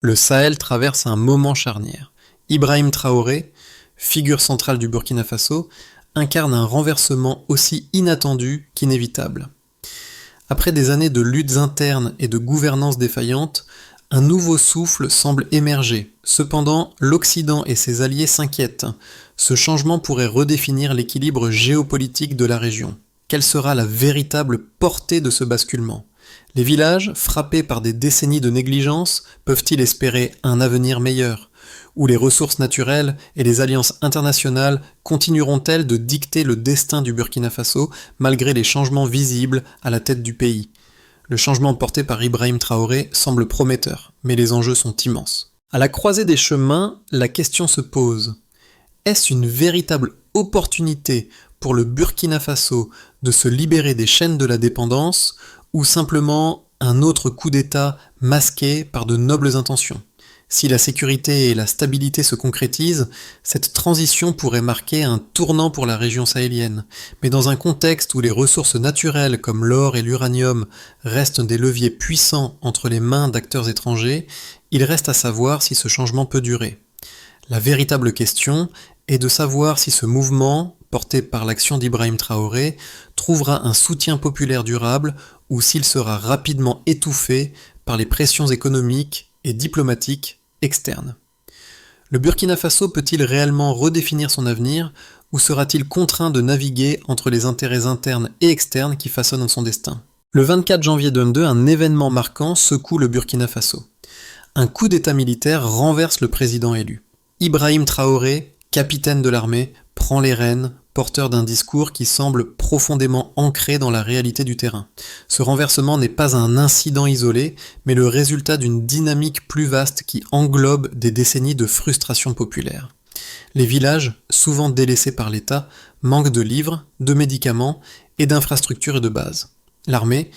Le Sahel traverse un moment charnière. Ibrahim Traoré, figure centrale du Burkina Faso, incarne un renversement aussi inattendu qu'inévitable. Après des années de luttes internes et de gouvernance défaillante, un nouveau souffle semble émerger. Cependant, l'Occident et ses alliés s'inquiètent. Ce changement pourrait redéfinir l'équilibre géopolitique de la région. Quelle sera la véritable portée de ce basculement ? Les villages, frappés par des décennies de négligence, peuvent-ils espérer un avenir meilleur ? Ou les ressources naturelles et les alliances internationales continueront-elles de dicter le destin du Burkina Faso malgré les changements visibles à la tête du pays ? Le changement porté par Ibrahim Traoré semble prometteur, mais les enjeux sont immenses. À la croisée des chemins, la question se pose. Est-ce une véritable opportunité pour le Burkina Faso de se libérer des chaînes de la dépendance ou simplement un autre coup d'État masqué par de nobles intentions ? Si la sécurité et la stabilité se concrétisent, cette transition pourrait marquer un tournant pour la région sahélienne. Mais dans un contexte où les ressources naturelles comme l'or et l'uranium restent des leviers puissants entre les mains d'acteurs étrangers, il reste à savoir si ce changement peut durer. La véritable question est de savoir si ce mouvement, porté par l'action d'Ibrahim Traoré, trouvera un soutien populaire durable ou s'il sera rapidement étouffé par les pressions économiques et diplomatiques externes. Le Burkina Faso peut-il réellement redéfinir son avenir ou sera-t-il contraint de naviguer entre les intérêts internes et externes qui façonnent son destin ? Le 24 janvier 2022, un événement marquant secoue le Burkina Faso. Un coup d'État militaire renverse le président élu. Ibrahim Traoré, capitaine de l'armée, prend les rênes, porteur d'un discours qui semble profondément ancré dans la réalité du terrain. Ce renversement n'est pas un incident isolé, mais le résultat d'une dynamique plus vaste qui englobe des décennies de frustration populaire. Les villages, souvent délaissés par l'État, manquent de livres, de médicaments et d'infrastructures de base. L'armée,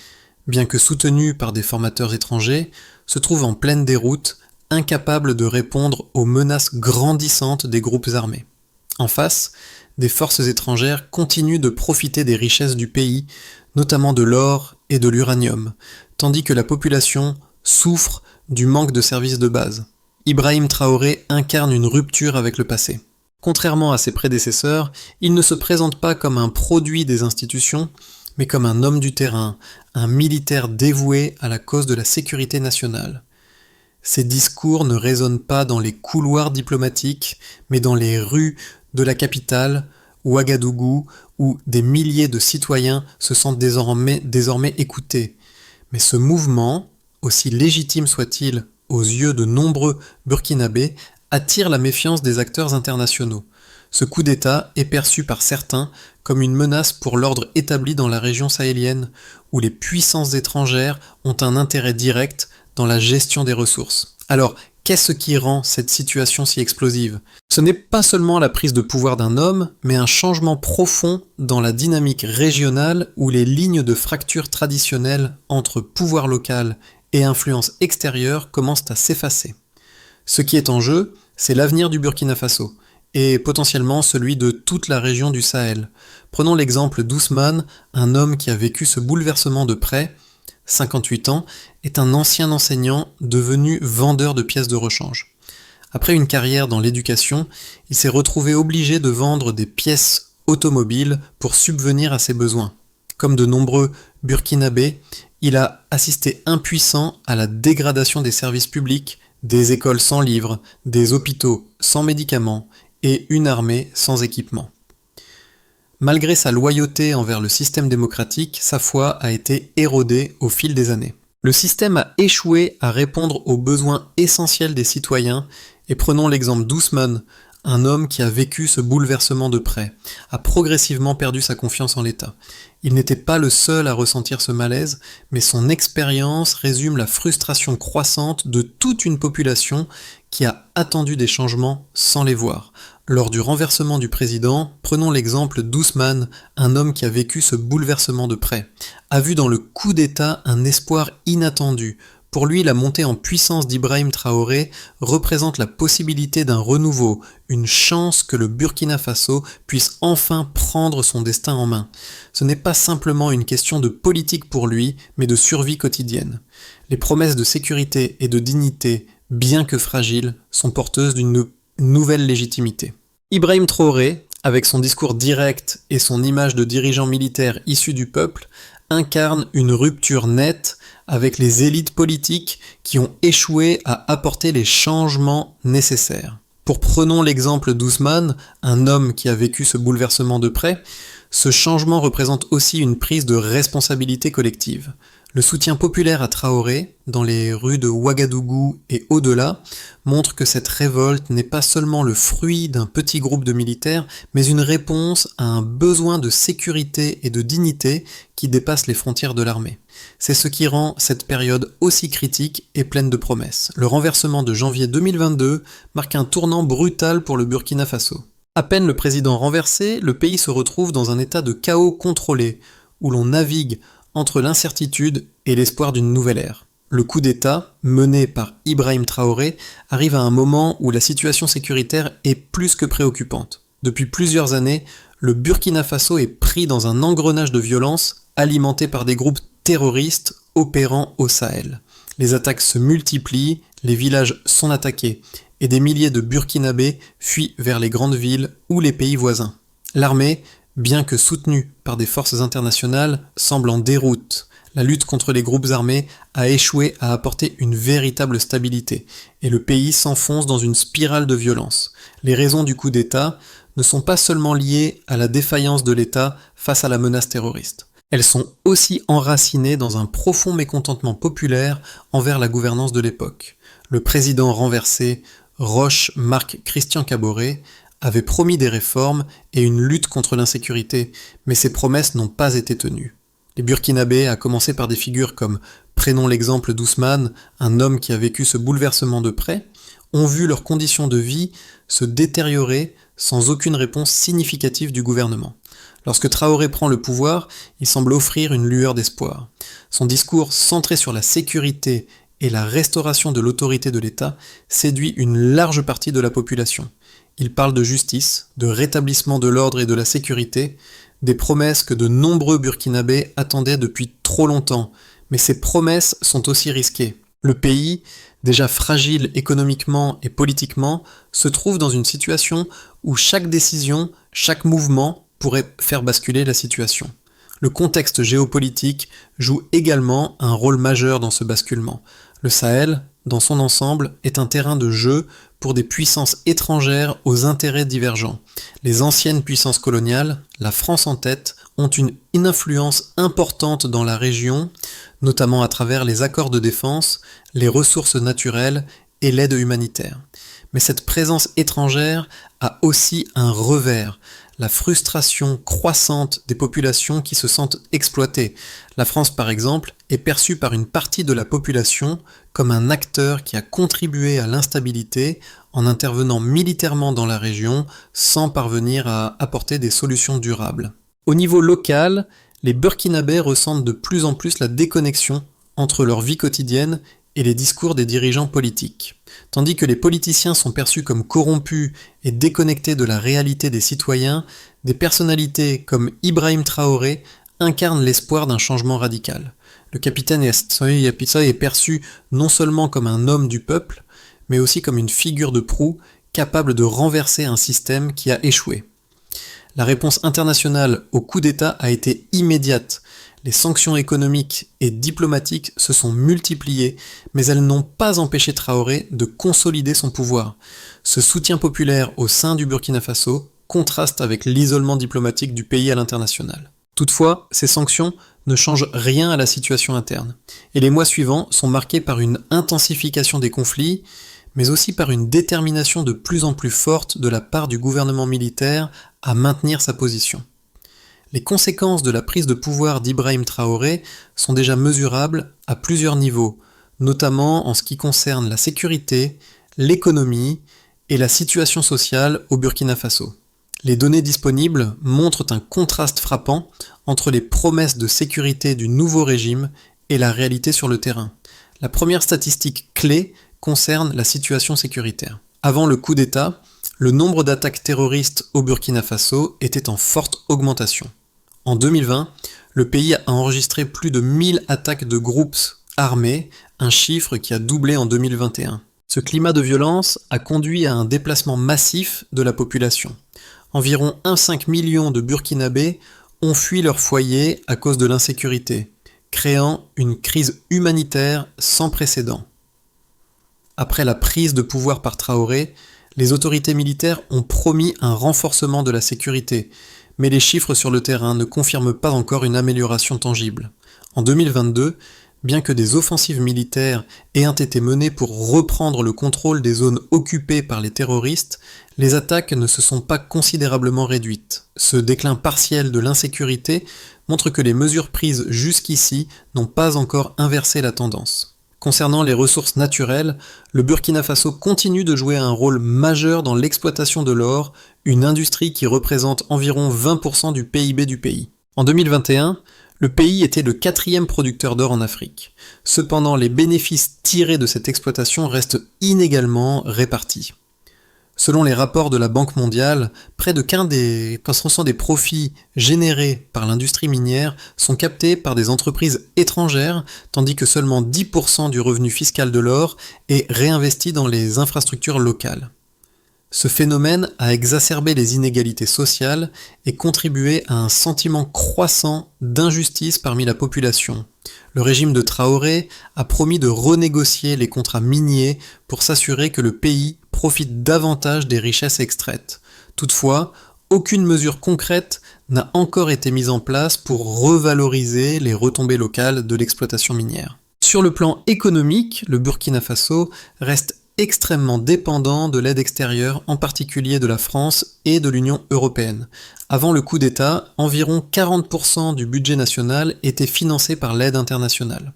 bien que soutenue par des formateurs étrangers, se trouve en pleine déroute, incapable de répondre aux menaces grandissantes des groupes armés. En face, des forces étrangères continuent de profiter des richesses du pays, notamment de l'or et de l'uranium, tandis que la population souffre du manque de services de base. Ibrahim Traoré incarne une rupture avec le passé. Contrairement à ses prédécesseurs, il ne se présente pas comme un produit des institutions, mais comme un homme du terrain, un militaire dévoué à la cause de la sécurité nationale. Ses discours ne résonnent pas dans les couloirs diplomatiques, mais dans les rues de la capitale, Ouagadougou, où des milliers de citoyens se sentent désormais écoutés. Mais ce mouvement, aussi légitime soit-il aux yeux de nombreux Burkinabés, attire la méfiance des acteurs internationaux. Ce coup d'État est perçu par certains comme une menace pour l'ordre établi dans la région sahélienne, où les puissances étrangères ont un intérêt direct dans la gestion des ressources. Alors, qu'est-ce qui rend cette situation si explosive ? Ce n'est pas seulement la prise de pouvoir d'un homme, mais un changement profond dans la dynamique régionale où les lignes de fracture traditionnelles entre pouvoir local et influence extérieure commencent à s'effacer. Ce qui est en jeu, c'est l'avenir du Burkina Faso, et potentiellement celui de toute la région du Sahel. Prenons l'exemple d'Ousmane, un homme qui a vécu ce bouleversement de près. 58 ans, est un ancien enseignant devenu vendeur de pièces de rechange. Après une carrière dans l'éducation, il s'est retrouvé obligé de vendre des pièces automobiles pour subvenir à ses besoins. Comme de nombreux Burkinabés, il a assisté impuissant à la dégradation des services publics, des écoles sans livres, des hôpitaux sans médicaments et une armée sans équipement. Malgré sa loyauté envers le système démocratique, sa foi a été érodée au fil des années. Le système a échoué à répondre aux besoins essentiels des citoyens, et prenons l'exemple d'Ousmane, un homme qui a vécu ce bouleversement de près, a progressivement perdu sa confiance en l'État. Il n'était pas le seul à ressentir ce malaise, mais son expérience résume la frustration croissante de toute une population qui a attendu des changements sans les voir. Lors du renversement du président, prenons l'exemple d'Ousmane, un homme qui a vécu ce bouleversement de près, a vu dans le coup d'État un espoir inattendu. Pour lui, la montée en puissance d'Ibrahim Traoré représente la possibilité d'un renouveau, une chance que le Burkina Faso puisse enfin prendre son destin en main. Ce n'est pas simplement une question de politique pour lui, mais de survie quotidienne. Les promesses de sécurité et de dignité bien que fragiles, sont porteuses d'une nouvelle légitimité. Ibrahim Traoré, avec son discours direct et son image de dirigeant militaire issu du peuple, incarne une rupture nette avec les élites politiques qui ont échoué à apporter les changements nécessaires. Prenons l'exemple d'Ousmane, un homme qui a vécu ce bouleversement de près, ce changement représente aussi une prise de responsabilité collective. Le soutien populaire à Traoré, dans les rues de Ouagadougou et au-delà, montre que cette révolte n'est pas seulement le fruit d'un petit groupe de militaires, mais une réponse à un besoin de sécurité et de dignité qui dépasse les frontières de l'armée. C'est ce qui rend cette période aussi critique et pleine de promesses. Le renversement de janvier 2022 marque un tournant brutal pour le Burkina Faso. À peine le président renversé, le pays se retrouve dans un état de chaos contrôlé, où l'on navigue entre l'incertitude et l'espoir d'une nouvelle ère. Le coup d'État, mené par Ibrahim Traoré, arrive à un moment où la situation sécuritaire est plus que préoccupante. Depuis plusieurs années, le Burkina Faso est pris dans un engrenage de violence alimenté par des groupes terroristes opérant au Sahel. Les attaques se multiplient, les villages sont attaqués, et des milliers de Burkinabés fuient vers les grandes villes ou les pays voisins. L'armée, bien que soutenue par des forces internationales, semble en déroute. La lutte contre les groupes armés a échoué à apporter une véritable stabilité, et le pays s'enfonce dans une spirale de violence. Les raisons du coup d'État ne sont pas seulement liées à la défaillance de l'État face à la menace terroriste. Elles sont aussi enracinées dans un profond mécontentement populaire envers la gouvernance de l'époque. Le président renversé, Roch Marc Christian Kaboré, avait promis des réformes et une lutte contre l'insécurité, mais ces promesses n'ont pas été tenues. Les Burkinabés, à commencer par des figures comme, prenons l'exemple d'Ousmane, un homme qui a vécu ce bouleversement de près, ont vu leurs conditions de vie se détériorer sans aucune réponse significative du gouvernement. Lorsque Traoré prend le pouvoir, il semble offrir une lueur d'espoir. Son discours centré sur la sécurité et la restauration de l'autorité de l'État séduit une large partie de la population. Il parle de justice, de rétablissement de l'ordre et de la sécurité, des promesses que de nombreux Burkinabés attendaient depuis trop longtemps, mais ces promesses sont aussi risquées. Le pays, déjà fragile économiquement et politiquement, se trouve dans une situation où chaque décision, chaque mouvement pourrait faire basculer la situation. Le contexte géopolitique joue également un rôle majeur dans ce basculement. Le Sahel, dans son ensemble, est un terrain de jeu pour des puissances étrangères aux intérêts divergents. Les anciennes puissances coloniales, la France en tête, ont une influence importante dans la région, notamment à travers les accords de défense, les ressources naturelles et l'aide humanitaire. Mais cette présence étrangère a aussi un revers, la frustration croissante des populations qui se sentent exploitées. La France, par exemple, est perçue par une partie de la population comme un acteur qui a contribué à l'instabilité en intervenant militairement dans la région sans parvenir à apporter des solutions durables. Au niveau local, les Burkinabés ressentent de plus en plus la déconnexion entre leur vie quotidienne et les discours des dirigeants politiques. Tandis que les politiciens sont perçus comme corrompus et déconnectés de la réalité des citoyens, des personnalités comme Ibrahim Traoré incarnent l'espoir d'un changement radical. Le capitaine Yassine est perçu non seulement comme un homme du peuple, mais aussi comme une figure de proue capable de renverser un système qui a échoué. La réponse internationale au coup d'État a été immédiate. Les sanctions économiques et diplomatiques se sont multipliées, mais elles n'ont pas empêché Traoré de consolider son pouvoir. Ce soutien populaire au sein du Burkina Faso contraste avec l'isolement diplomatique du pays à l'international. Toutefois, ces sanctions ne changent rien à la situation interne, et les mois suivants sont marqués par une intensification des conflits, mais aussi par une détermination de plus en plus forte de la part du gouvernement militaire à maintenir sa position. Les conséquences de la prise de pouvoir d'Ibrahim Traoré sont déjà mesurables à plusieurs niveaux, notamment en ce qui concerne la sécurité, l'économie et la situation sociale au Burkina Faso. Les données disponibles montrent un contraste frappant entre les promesses de sécurité du nouveau régime et la réalité sur le terrain. La première statistique clé concerne la situation sécuritaire. Avant le coup d'État, le nombre d'attaques terroristes au Burkina Faso était en forte augmentation. En 2020, le pays a enregistré plus de 1000 attaques de groupes armés, un chiffre qui a doublé en 2021. Ce climat de violence a conduit à un déplacement massif de la population. Environ 1,5 million de Burkinabés ont fui leur foyer à cause de l'insécurité, créant une crise humanitaire sans précédent. Après la prise de pouvoir par Traoré, les autorités militaires ont promis un renforcement de la sécurité, mais les chiffres sur le terrain ne confirment pas encore une amélioration tangible. En 2022, bien que des offensives militaires aient été menées pour reprendre le contrôle des zones occupées par les terroristes, les attaques ne se sont pas considérablement réduites. Ce déclin partiel de l'insécurité montre que les mesures prises jusqu'ici n'ont pas encore inversé la tendance. Concernant les ressources naturelles, le Burkina Faso continue de jouer un rôle majeur dans l'exploitation de l'or, une industrie qui représente environ 20% du PIB du pays. En 2021, le pays était le 4e producteur d'or en Afrique. Cependant, les bénéfices tirés de cette exploitation restent inégalement répartis. Selon les rapports de la Banque mondiale, près de 15% des profits générés par l'industrie minière sont captés par des entreprises étrangères, tandis que seulement 10% du revenu fiscal de l'or est réinvesti dans les infrastructures locales. Ce phénomène a exacerbé les inégalités sociales et contribué à un sentiment croissant d'injustice parmi la population. Le régime de Traoré a promis de renégocier les contrats miniers pour s'assurer que le pays profite davantage des richesses extraites. Toutefois, aucune mesure concrète n'a encore été mise en place pour revaloriser les retombées locales de l'exploitation minière. Sur le plan économique, le Burkina Faso reste extrêmement dépendant de l'aide extérieure, en particulier de la France et de l'Union européenne. Avant le coup d'État, environ 40% du budget national était financé par l'aide internationale.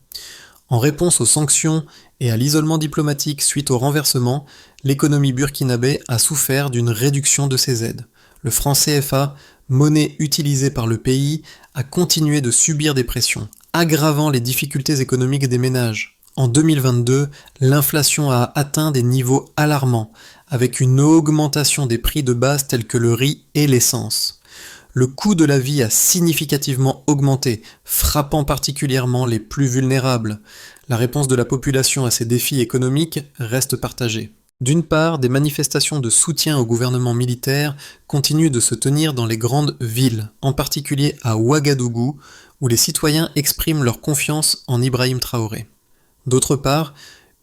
En réponse aux sanctions et à l'isolement diplomatique suite au renversement, l'économie burkinabé a souffert d'une réduction de ses aides. Le franc CFA, monnaie utilisée par le pays, a continué de subir des pressions, aggravant les difficultés économiques des ménages. En 2022, l'inflation a atteint des niveaux alarmants, avec une augmentation des prix de base tels que le riz et l'essence. Le coût de la vie a significativement augmenté, frappant particulièrement les plus vulnérables. La réponse de la population à ces défis économiques reste partagée. D'une part, des manifestations de soutien au gouvernement militaire continuent de se tenir dans les grandes villes, en particulier à Ouagadougou, où les citoyens expriment leur confiance en Ibrahim Traoré. D'autre part,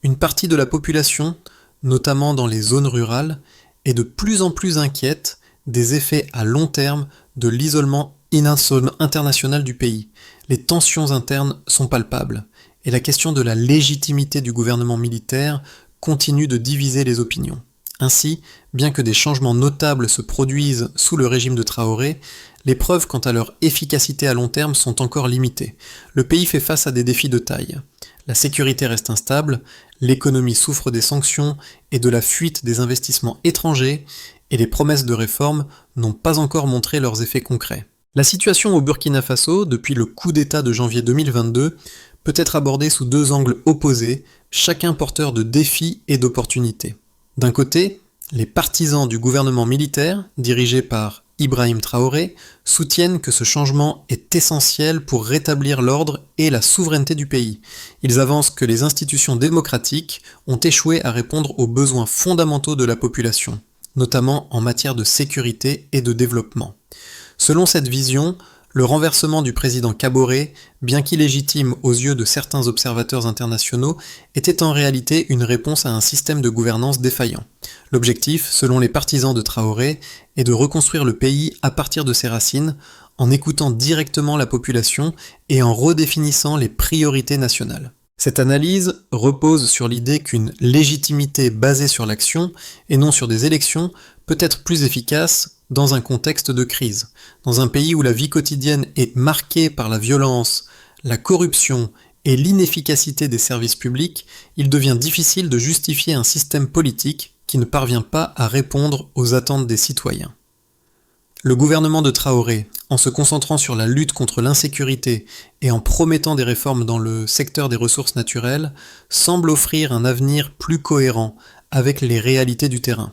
une partie de la population, notamment dans les zones rurales, est de plus en plus inquiète des effets à long terme de l'isolement international du pays. Les tensions internes sont palpables, et la question de la légitimité du gouvernement militaire continue de diviser les opinions. Ainsi, bien que des changements notables se produisent sous le régime de Traoré, les preuves quant à leur efficacité à long terme sont encore limitées. Le pays fait face à des défis de taille. La sécurité reste instable, l'économie souffre des sanctions et de la fuite des investissements étrangers, et les promesses de réforme n'ont pas encore montré leurs effets concrets. La situation au Burkina Faso, depuis le coup d'État de janvier 2022, peut être abordée sous deux angles opposés, chacun porteur de défis et d'opportunités. D'un côté, les partisans du gouvernement militaire, dirigé par Ibrahim Traoré, soutiennent que ce changement est essentiel pour rétablir l'ordre et la souveraineté du pays. Ils avancent que les institutions démocratiques ont échoué à répondre aux besoins fondamentaux de la population, notamment en matière de sécurité et de développement. Selon cette vision, le renversement du président Kaboré, bien qu'illégitime aux yeux de certains observateurs internationaux, était en réalité une réponse à un système de gouvernance défaillant. L'objectif, selon les partisans de Traoré, est de reconstruire le pays à partir de ses racines, en écoutant directement la population et en redéfinissant les priorités nationales. Cette analyse repose sur l'idée qu'une légitimité basée sur l'action, et non sur des élections, peut être plus efficace dans un contexte de crise. Dans un pays où la vie quotidienne est marquée par la violence, la corruption et l'inefficacité des services publics, il devient difficile de justifier un système politique qui ne parvient pas à répondre aux attentes des citoyens. Le gouvernement de Traoré, en se concentrant sur la lutte contre l'insécurité et en promettant des réformes dans le secteur des ressources naturelles, semble offrir un avenir plus cohérent avec les réalités du terrain.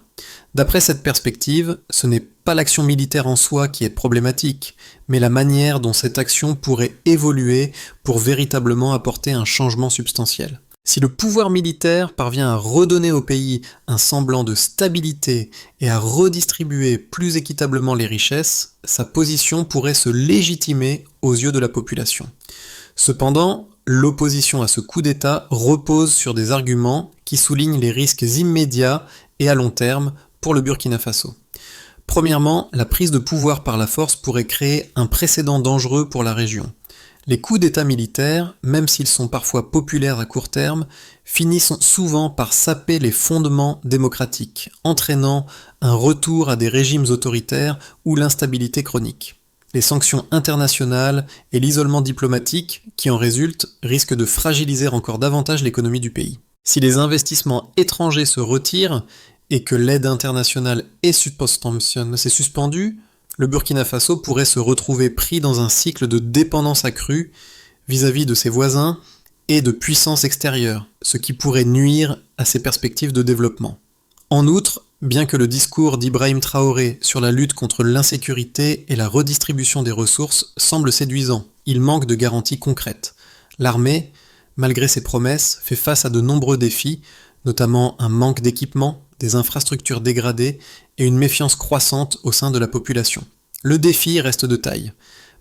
D'après cette perspective, ce n'est pas l'action militaire en soi qui est problématique, mais la manière dont cette action pourrait évoluer pour véritablement apporter un changement substantiel. Si le pouvoir militaire parvient à redonner au pays un semblant de stabilité et à redistribuer plus équitablement les richesses, sa position pourrait se légitimer aux yeux de la population. Cependant, l'opposition à ce coup d'État repose sur des arguments qui soulignent les risques immédiats et à long terme pour le Burkina Faso. Premièrement, la prise de pouvoir par la force pourrait créer un précédent dangereux pour la région. Les coups d'État militaires, même s'ils sont parfois populaires à court terme, finissent souvent par saper les fondements démocratiques, entraînant un retour à des régimes autoritaires ou l'instabilité chronique. Les sanctions internationales et l'isolement diplomatique qui en résultent risquent de fragiliser encore davantage l'économie du pays. Si les investissements étrangers se retirent et que l'aide internationale est suspendue, le Burkina Faso pourrait se retrouver pris dans un cycle de dépendance accrue vis-à-vis de ses voisins et de puissances extérieures, ce qui pourrait nuire à ses perspectives de développement. En outre, bien que le discours d'Ibrahim Traoré sur la lutte contre l'insécurité et la redistribution des ressources semble séduisant, il manque de garanties concrètes. L'armée, malgré ses promesses, fait face à de nombreux défis, notamment un manque d'équipement, des infrastructures dégradées et une méfiance croissante au sein de la population. Le défi reste de taille.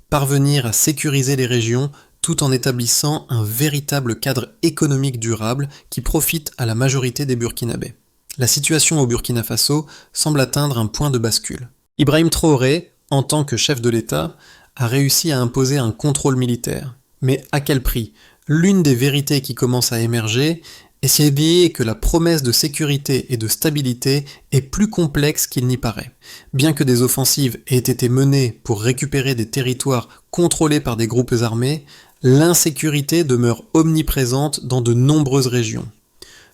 Parvenir à sécuriser les régions tout en établissant un véritable cadre économique durable qui profite à la majorité des Burkinabés. La situation au Burkina Faso semble atteindre un point de bascule. Ibrahim Traoré, en tant que chef de l'État, a réussi à imposer un contrôle militaire. Mais à quel prix ? L'une des vérités qui commence à émerger est que la promesse de sécurité et de stabilité est plus complexe qu'il n'y paraît. Bien que des offensives aient été menées pour récupérer des territoires contrôlés par des groupes armés, l'insécurité demeure omniprésente dans de nombreuses régions.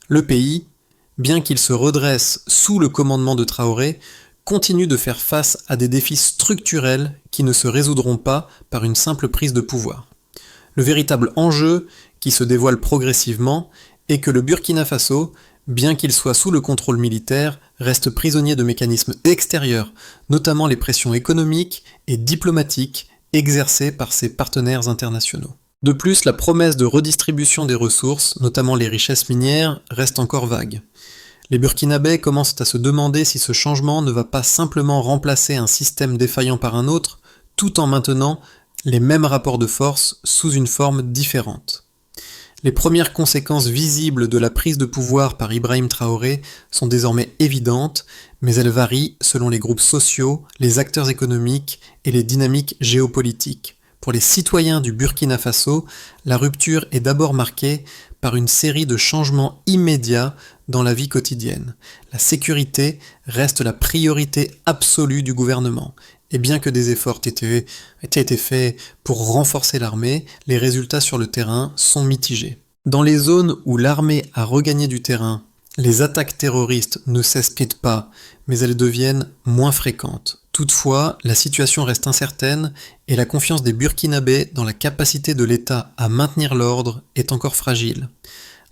Le pays, bien qu'il se redresse sous le commandement de Traoré, continue de faire face à des défis structurels qui ne se résoudront pas par une simple prise de pouvoir. Le véritable enjeu, qui se dévoile progressivement, est que le Burkina Faso, bien qu'il soit sous le contrôle militaire, reste prisonnier de mécanismes extérieurs, notamment les pressions économiques et diplomatiques exercées par ses partenaires internationaux. De plus, la promesse de redistribution des ressources, notamment les richesses minières, reste encore vague. Les Burkinabés commencent à se demander si ce changement ne va pas simplement remplacer un système défaillant par un autre, tout en maintenant les mêmes rapports de force sous une forme différente. Les premières conséquences visibles de la prise de pouvoir par Ibrahim Traoré sont désormais évidentes, mais elles varient selon les groupes sociaux, les acteurs économiques et les dynamiques géopolitiques. Pour les citoyens du Burkina Faso, la rupture est d'abord marquée par une série de changements immédiats dans la vie quotidienne. La sécurité reste la priorité absolue du gouvernement. Et bien que des efforts aient été faits pour renforcer l'armée, les résultats sur le terrain sont mitigés. Dans les zones où l'armée a regagné du terrain, les attaques terroristes ne s'espiètent pas, mais elles deviennent moins fréquentes. Toutefois, la situation reste incertaine et la confiance des Burkinabés dans la capacité de l'État à maintenir l'ordre est encore fragile.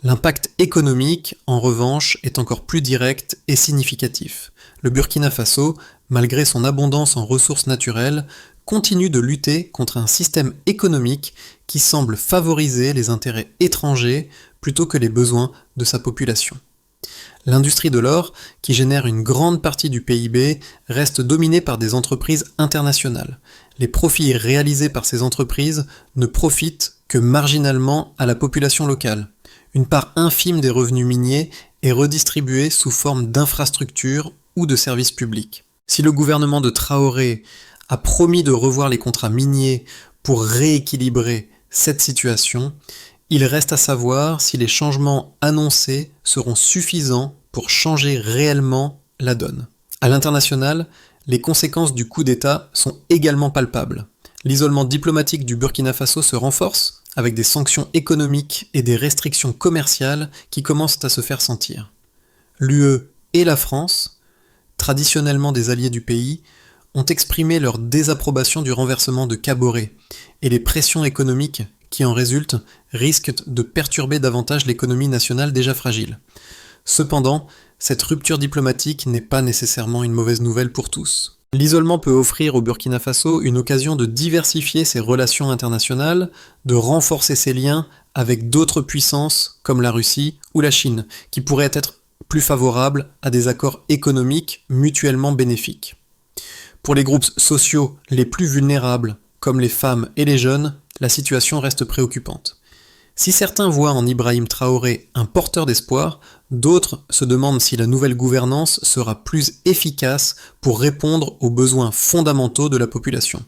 L'impact économique, en revanche, est encore plus direct et significatif. Le Burkina Faso, malgré son abondance en ressources naturelles, continue de lutter contre un système économique qui semble favoriser les intérêts étrangers plutôt que les besoins de sa population. L'industrie de l'or, qui génère une grande partie du PIB, reste dominée par des entreprises internationales. Les profits réalisés par ces entreprises ne profitent que marginalement à la population locale. Une part infime des revenus miniers est redistribuée sous forme d'infrastructures ou de services publics. Si le gouvernement de Traoré a promis de revoir les contrats miniers pour rééquilibrer cette situation, il reste à savoir si les changements annoncés seront suffisants pour changer réellement la donne. À l'international, les conséquences du coup d'État sont également palpables. L'isolement diplomatique du Burkina Faso se renforce, avec des sanctions économiques et des restrictions commerciales qui commencent à se faire sentir. L'UE et la France, traditionnellement des alliés du pays, ont exprimé leur désapprobation du renversement de Kaboré, et les pressions économiques qui en résultent risquent de perturber davantage l'économie nationale déjà fragile. Cependant, cette rupture diplomatique n'est pas nécessairement une mauvaise nouvelle pour tous. L'isolement peut offrir au Burkina Faso une occasion de diversifier ses relations internationales, de renforcer ses liens avec d'autres puissances comme la Russie ou la Chine, qui pourraient être plus favorables à des accords économiques mutuellement bénéfiques. Pour les groupes sociaux les plus vulnérables, comme les femmes et les jeunes, la situation reste préoccupante. Si certains voient en Ibrahim Traoré un porteur d'espoir, d'autres se demandent si la nouvelle gouvernance sera plus efficace pour répondre aux besoins fondamentaux de la population.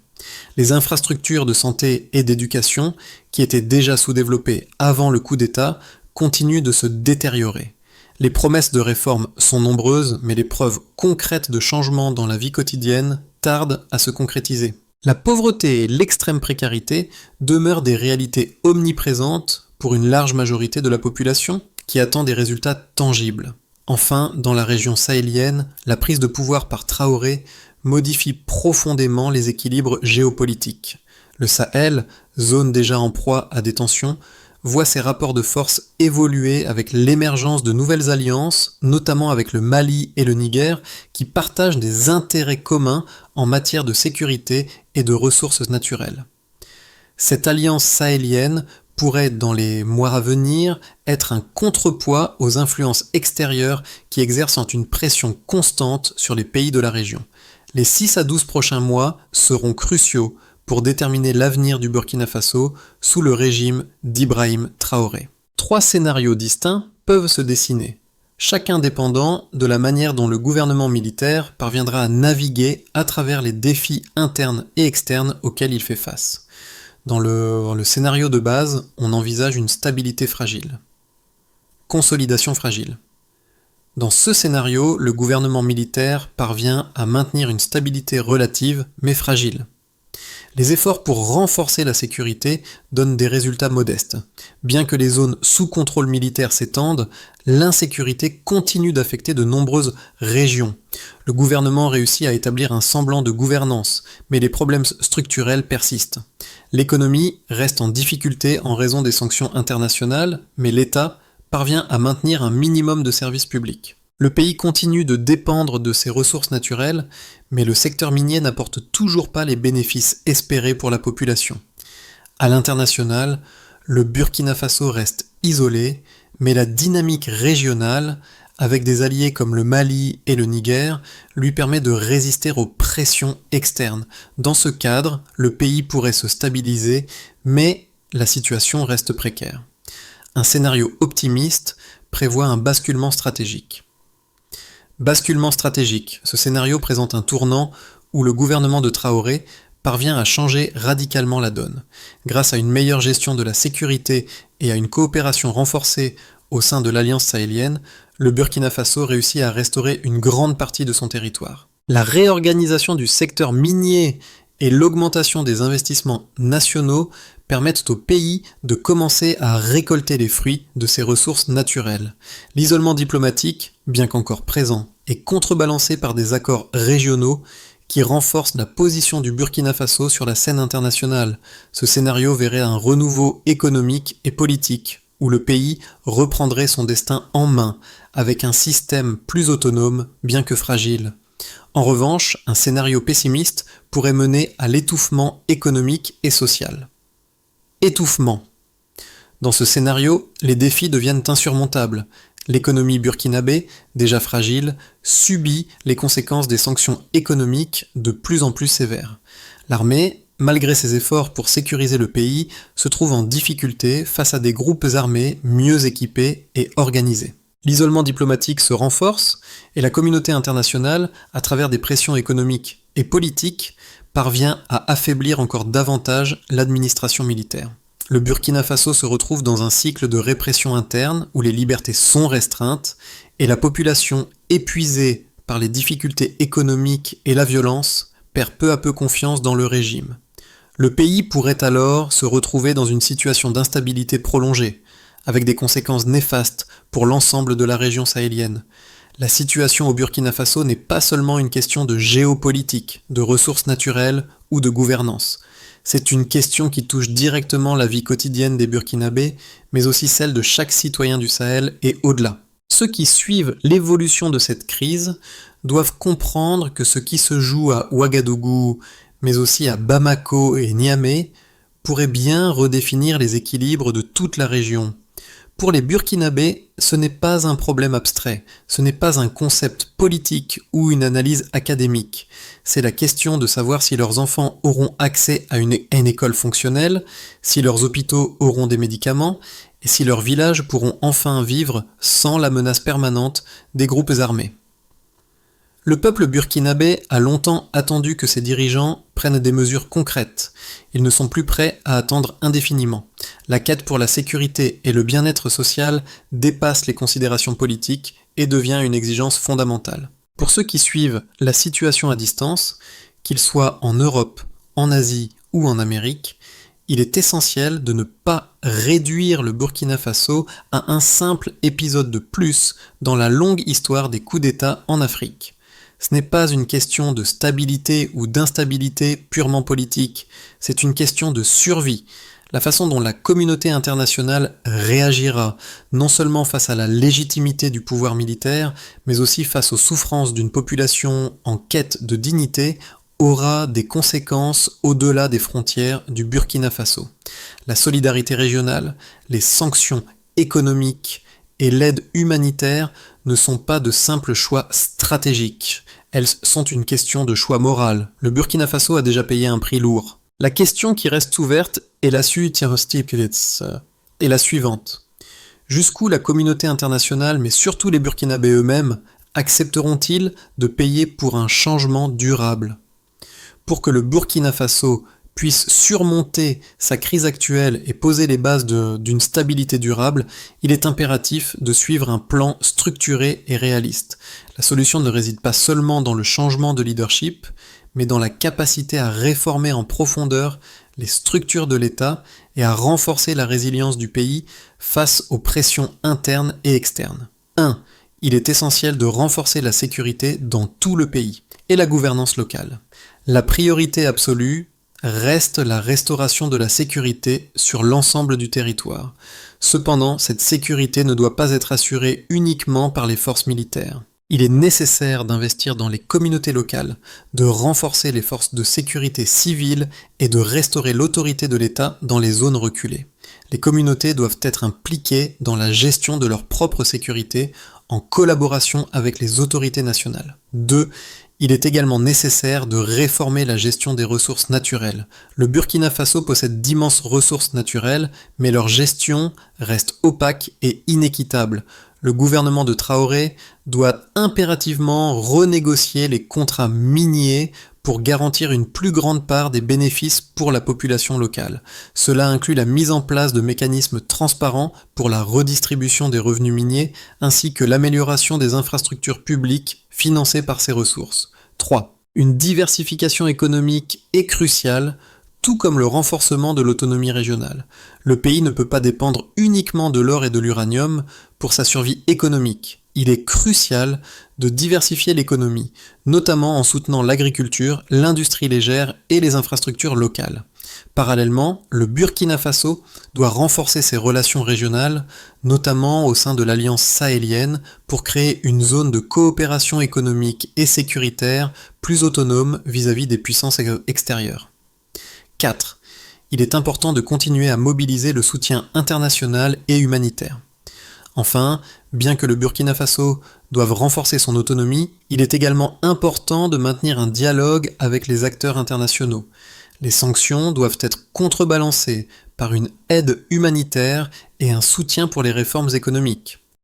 Les infrastructures de santé et d'éducation, qui étaient déjà sous-développées avant le coup d'État, continuent de se détériorer. Les promesses de réforme sont nombreuses, mais les preuves concrètes de changement dans la vie quotidienne tardent à se concrétiser. La pauvreté et l'extrême précarité demeurent des réalités omniprésentes pour une large majorité de la population qui attend des résultats tangibles. Enfin, dans la région sahélienne, la prise de pouvoir par Traoré modifie profondément les équilibres géopolitiques. Le Sahel, zone déjà en proie à des tensions, voit ses rapports de force évoluer avec l'émergence de nouvelles alliances, notamment avec le Mali et le Niger, qui partagent des intérêts communs en matière de sécurité et de ressources naturelles. Cette alliance sahélienne pourrait, dans les mois à venir, être un contrepoids aux influences extérieures qui exercent une pression constante sur les pays de la région. Les 6 à 12 prochains mois seront cruciaux pour déterminer l'avenir du Burkina Faso sous le régime d'Ibrahim Traoré. 3 scénarios distincts peuvent se dessiner, chacun dépendant de la manière dont le gouvernement militaire parviendra à naviguer à travers les défis internes et externes auxquels il fait face. Dans le scénario de base, on envisage une stabilité fragile. Consolidation fragile. Dans ce scénario, le gouvernement militaire parvient à maintenir une stabilité relative mais fragile. Les efforts pour renforcer la sécurité donnent des résultats modestes. Bien que les zones sous contrôle militaire s'étendent, l'insécurité continue d'affecter de nombreuses régions. Le gouvernement réussit à établir un semblant de gouvernance, mais les problèmes structurels persistent. L'économie reste en difficulté en raison des sanctions internationales, mais l'État parvient à maintenir un minimum de services publics. Le pays continue de dépendre de ses ressources naturelles, mais le secteur minier n'apporte toujours pas les bénéfices espérés pour la population. À l'international, le Burkina Faso reste isolé, mais la dynamique régionale, avec des alliés comme le Mali et le Niger, lui permet de résister aux pressions externes. Dans ce cadre, le pays pourrait se stabiliser, mais la situation reste précaire. Un scénario optimiste prévoit un basculement stratégique. Basculement stratégique. Ce scénario présente un tournant où le gouvernement de Traoré parvient à changer radicalement la donne. Grâce à une meilleure gestion de la sécurité et à une coopération renforcée au sein de l'Alliance sahélienne, le Burkina Faso réussit à restaurer une grande partie de son territoire. La réorganisation du secteur minier et l'augmentation des investissements nationaux permettent au pays de commencer à récolter les fruits de ses ressources naturelles. L'isolement diplomatique, bien qu'encore présent, est contrebalancé par des accords régionaux qui renforcent la position du Burkina Faso sur la scène internationale. Ce scénario verrait un renouveau économique et politique, où le pays reprendrait son destin en main, avec un système plus autonome, bien que fragile. En revanche, un scénario pessimiste pourrait mener à l'étouffement économique et social. Étouffement. Dans ce scénario, les défis deviennent insurmontables. L'économie burkinabé, déjà fragile, subit les conséquences des sanctions économiques de plus en plus sévères. L'armée, malgré ses efforts pour sécuriser le pays, se trouve en difficulté face à des groupes armés mieux équipés et organisés. L'isolement diplomatique se renforce et la communauté internationale, à travers des pressions économiques et politiques, parvient à affaiblir encore davantage l'administration militaire. Le Burkina Faso se retrouve dans un cycle de répression interne où les libertés sont restreintes et la population, épuisée par les difficultés économiques et la violence, perd peu à peu confiance dans le régime. Le pays pourrait alors se retrouver dans une situation d'instabilité prolongée, avec des conséquences néfastes pour l'ensemble de la région sahélienne. La situation au Burkina Faso n'est pas seulement une question de géopolitique, de ressources naturelles ou de gouvernance. C'est une question qui touche directement la vie quotidienne des Burkinabés, mais aussi celle de chaque citoyen du Sahel et au-delà. Ceux qui suivent l'évolution de cette crise doivent comprendre que ce qui se joue à Ouagadougou, mais aussi à Bamako et Niamey, pourrait bien redéfinir les équilibres de toute la région. Pour les Burkinabés, ce n'est pas un problème abstrait, ce n'est pas un concept politique ou une analyse académique. C'est la question de savoir si leurs enfants auront accès à une école fonctionnelle, si leurs hôpitaux auront des médicaments, et si leurs villages pourront enfin vivre sans la menace permanente des groupes armés. Le peuple burkinabé a longtemps attendu que ses dirigeants prennent des mesures concrètes. Ils ne sont plus prêts à attendre indéfiniment. La quête pour la sécurité et le bien-être social dépasse les considérations politiques et devient une exigence fondamentale. Pour ceux qui suivent la situation à distance, qu'ils soient en Europe, en Asie ou en Amérique, il est essentiel de ne pas réduire le Burkina Faso à un simple épisode de plus dans la longue histoire des coups d'État en Afrique. Ce n'est pas une question de stabilité ou d'instabilité purement politique, c'est une question de survie. La façon dont la communauté internationale réagira, non seulement face à la légitimité du pouvoir militaire, mais aussi face aux souffrances d'une population en quête de dignité, aura des conséquences au-delà des frontières du Burkina Faso. La solidarité régionale, les sanctions économiques et l'aide humanitaire ne sont pas de simples choix stratégiques. Elles sont une question de choix moral. Le Burkina Faso a déjà payé un prix lourd. La question qui reste ouverte est la suivante. Jusqu'où la communauté internationale, mais surtout les Burkinabés eux-mêmes, accepteront-ils de payer pour un changement durable ? Pour que le Burkina Faso puisse surmonter sa crise actuelle et poser les bases d'une stabilité durable, il est impératif de suivre un plan structuré et réaliste. La solution ne réside pas seulement dans le changement de leadership, mais dans la capacité à réformer en profondeur les structures de l'État et à renforcer la résilience du pays face aux pressions internes et externes. 1. Il est essentiel de renforcer la sécurité dans tout le pays et la gouvernance locale. La priorité absolue reste la restauration de la sécurité sur l'ensemble du territoire. Cependant, cette sécurité ne doit pas être assurée uniquement par les forces militaires. Il est nécessaire d'investir dans les communautés locales, de renforcer les forces de sécurité civiles et de restaurer l'autorité de l'État dans les zones reculées. Les communautés doivent être impliquées dans la gestion de leur propre sécurité en collaboration avec les autorités nationales. 2. Il est également nécessaire de réformer la gestion des ressources naturelles. Le Burkina Faso possède d'immenses ressources naturelles, mais leur gestion reste opaque et inéquitable. Le gouvernement de Traoré doit impérativement renégocier les contrats miniers pour garantir une plus grande part des bénéfices pour la population locale. Cela inclut la mise en place de mécanismes transparents pour la redistribution des revenus miniers, ainsi que l'amélioration des infrastructures publiques financées par ces ressources. 3. Une diversification économique est cruciale, tout comme le renforcement de l'autonomie régionale. Le pays ne peut pas dépendre uniquement de l'or et de l'uranium pour sa survie économique. Il est crucial de diversifier l'économie, notamment en soutenant l'agriculture, l'industrie légère et les infrastructures locales. Parallèlement, le Burkina Faso doit renforcer ses relations régionales, notamment au sein de l'Alliance sahélienne, pour créer une zone de coopération économique et sécuritaire plus autonome vis-à-vis des puissances extérieures. 4. Il est important de continuer à mobiliser le soutien international et humanitaire. Enfin, bien que le Burkina Faso doive renforcer son autonomie, il est également important de maintenir un dialogue avec les acteurs internationaux. Les sanctions doivent être contrebalancées par une aide humanitaire et un soutien pour les réformes économiques.